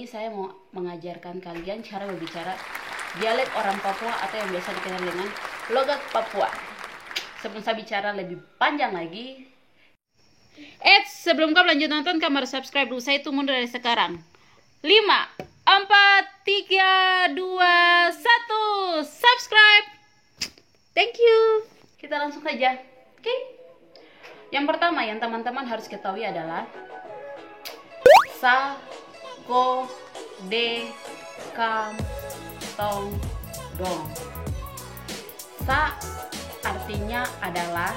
ini saya mau mengajarkan kalian cara berbicara dialek orang Papua atau yang biasa dikenal dengan logat Papua. Sebelum saya bicara lebih panjang lagi, sebelum kau lanjut nonton, kamu harus subscribe dulu. Saya itu mundur dari sekarang. 5, 4, 3, 2, 1, subscribe. Thank you. Kita langsung saja. Oke. Yang pertama yang teman-teman harus ketahui adalah sa, ko, de, kam, tong, dong. Sa artinya adalah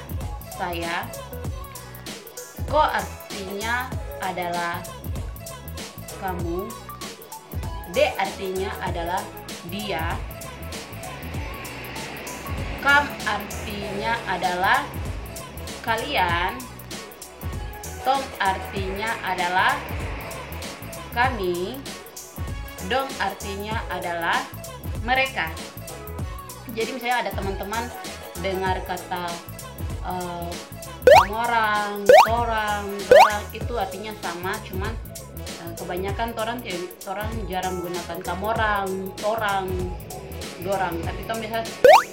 saya. Ko artinya adalah kamu. De artinya adalah dia. Kam artinya adalah kalian. Tong artinya adalah kami. Dong artinya adalah mereka. Jadi misalnya ada teman-teman dengar kata orang, torang itu artinya sama, cuman kebanyakan orang jarang menggunakan kamorang, torang, dorang, tapi tong biasa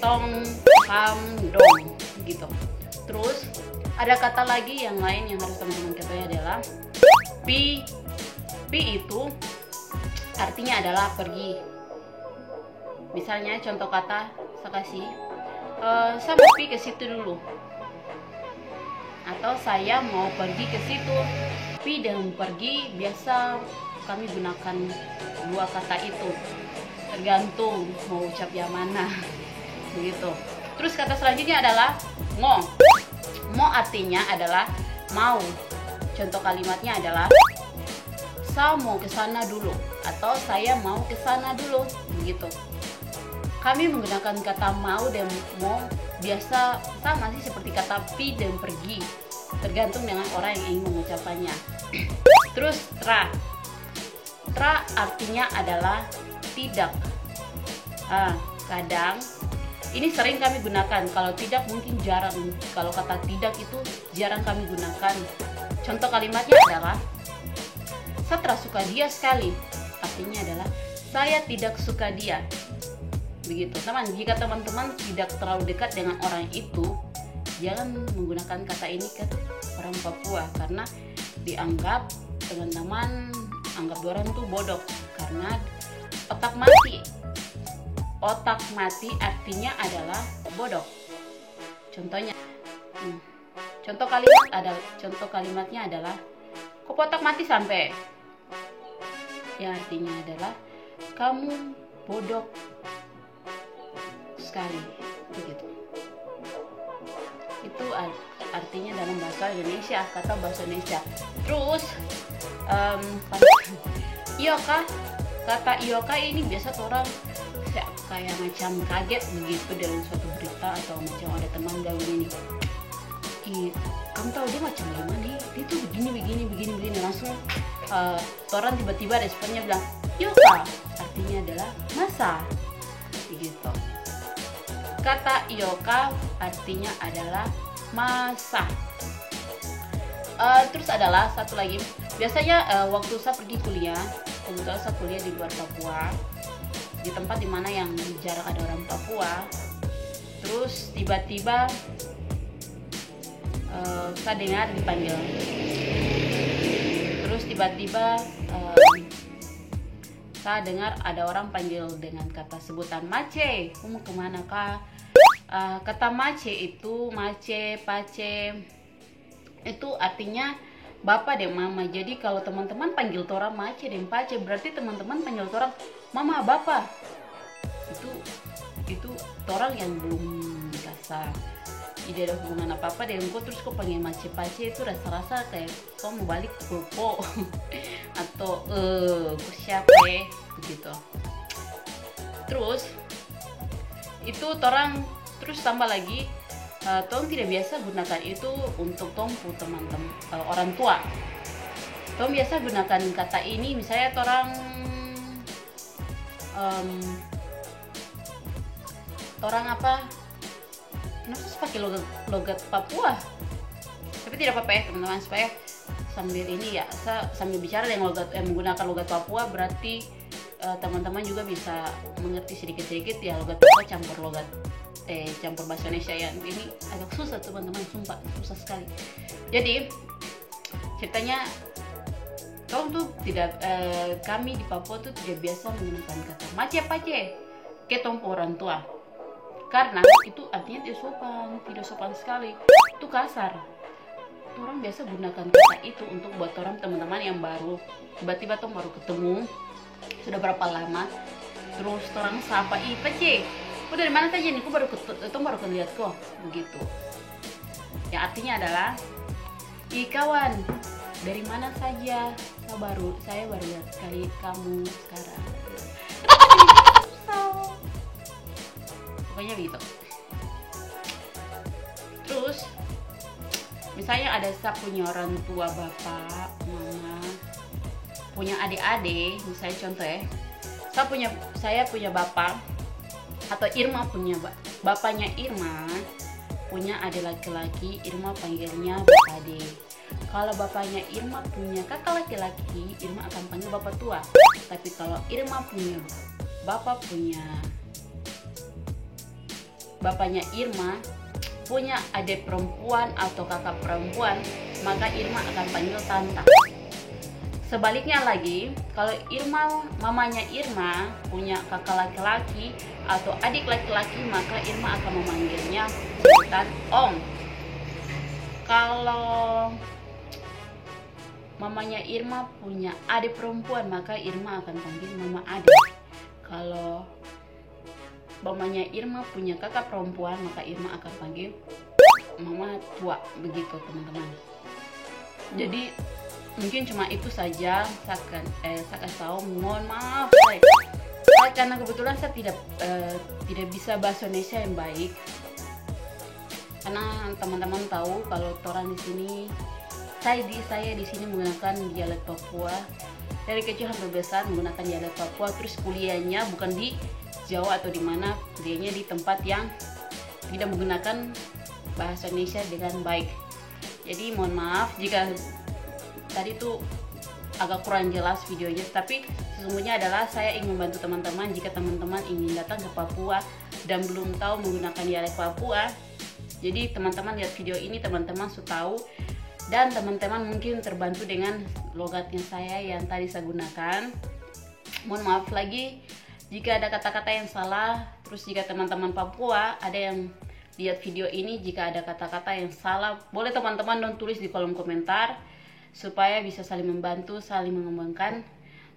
tong, kam, dong gitu. Terus ada kata lagi yang lain yang harus teman-teman ketahui adalah pi. Pi itu artinya adalah pergi. Misalnya contoh kata saya kasih, saya mau pergi ke situ dulu, atau saya mau pergi ke situ. Pi dan pergi biasa kami gunakan dua kata itu, tergantung mau ucap yang mana begitu. Terus kata selanjutnya adalah mo. Mo artinya adalah mau. Contoh kalimatnya adalah saya mau ke sana dulu, atau saya mau ke sana dulu begitu. Kami menggunakan kata mau dan mau biasa sama sih seperti kata pi dan pergi, tergantung dengan orang yang ingin mengucapkannya. Terus tra. Tra artinya adalah tidak. Kadang ini sering kami gunakan, kalau tidak mungkin jarang. Kalau kata tidak itu jarang kami gunakan. Contoh kalimatnya adalah saya tidak suka dia sekali. Artinya adalah saya tidak suka dia. Begitu teman. Jika teman-teman tidak terlalu dekat dengan orang itu, jangan menggunakan kata ini ke orang Papua, karena dianggap teman-teman anggap orang tuh bodoh karena otak mati. Otak mati artinya adalah bodoh. Contohnya, contoh kalimatnya adalah kok otak mati sampai. Ya artinya adalah kamu bodoh sekali begitu. Itu artinya dalam bahasa Indonesia, kata bahasa Indonesia. Terus iyoka, kata iyoka ini biasa orang kayak macam kaget begitu dalam suatu berita, atau macam ada teman gaul ini, kamu tahu dia macam gimana nih, dia tuh begini langsung orang tiba-tiba responnya bilang iyoka, artinya adalah masa begitu. Kata iyoka artinya adalah masa. Terus adalah satu lagi, biasanya waktu saya pergi kuliah, kebetulan saya kuliah di luar Papua, di tempat dimana yang jarang ada orang Papua. Terus tiba-tiba saya dengar dipanggil. Terus tiba-tiba saya dengar ada orang panggil dengan kata sebutan mace. Kamu kemana kak? Kata mace itu mace, pace itu artinya bapak dan mama. Jadi kalau teman-teman panggil orang mace dan pace, berarti teman-teman panggil orang mama bapak. Itu orang yang belum merasa tidak ada hubungan apa-apa dengan kau, terus kau panggil mace pace, itu rasa-rasa kayak kau mau balik popo atau siapa begitu. Terus itu orang terus tambah lagi, tong tidak biasa gunakan itu untuk tongpu teman-teman, orang tua. Tong biasa gunakan kata ini misalnya orang apa? Kenapa pakai logat Papua? Tapi tidak apa-apa ya teman-teman, supaya sambil ini ya, saya sambil bicara dengan menggunakan logat Papua, berarti teman-teman juga bisa mengerti sedikit-sedikit ya logat Papua campur bahasa Indonesia ya. Ini agak susah teman-teman, sumpah susah sekali. Jadi ceritanya kami di Papua tuh tidak biasa menggunakan kata mace-pace ke tompo orang tua, karena itu artinya tidak sopan sekali, itu kasar. Orang biasa gunakan kata itu untuk buat orang teman-teman yang baru, tiba-tiba tuh baru ketemu sudah berapa lama, terus orang sapa, ih pace, kok dari mana saja nih, kok baru lihat kok, begitu. Yang artinya adalah, ih kawan, dari mana saja, saya baru lihat sekali kamu sekarang. Pokoknya begitu. Terus misalnya ada saya punya orang tua, bapak, mama, punya adik-adik, misalnya contoh ya, saya punya bapak, atau Irma punya bapaknya Irma punya adik laki-laki, Irma panggilnya bapak adik. Kalau bapaknya Irma punya kakak laki-laki, Irma akan panggil bapak tua. Tapi kalau Irma punya bapaknya Irma punya adik perempuan atau kakak perempuan, maka Irma akan panggil tante. Sebaliknya lagi, kalau mamanya Irma punya kakak laki-laki atau adik laki-laki, maka Irma akan memanggilnya sebutan om. Kalau mamanya Irma punya adik perempuan, maka Irma akan panggil mama adik. Kalau mamanya Irma punya kakak perempuan, maka Irma akan panggil mama tua, begitu teman-teman. Jadi mungkin cuma itu saja saya kasih tahu. Mohon maaf saya karena kebetulan saya tidak bisa bahasa Indonesia yang baik, karena teman-teman tahu kalau orang di sini, saya di sini menggunakan dialek Papua dari kecil sampai besar, menggunakan dialek Papua. Terus kuliahnya bukan di Jawa atau di mana, kuliahnya di tempat yang tidak menggunakan bahasa Indonesia dengan baik. Jadi mohon maaf jika tadi tuh agak kurang jelas videonya, tapi sesungguhnya adalah saya ingin membantu teman-teman. Jika teman-teman ingin datang ke Papua dan belum tahu menggunakan dialek Papua, jadi teman-teman lihat video ini, teman-teman sudah tahu, dan teman-teman mungkin terbantu dengan logatnya saya yang tadi saya gunakan. Mohon maaf lagi jika ada kata-kata yang salah. Terus jika teman-teman Papua ada yang lihat video ini, jika ada kata-kata yang salah, boleh teman-teman tulis di kolom komentar, supaya bisa saling membantu, saling mengembangkan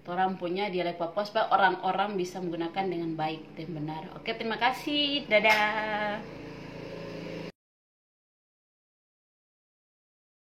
orang punya dialek Papua, supaya orang-orang bisa menggunakan dengan baik dan benar. Oke, terima kasih, dadah.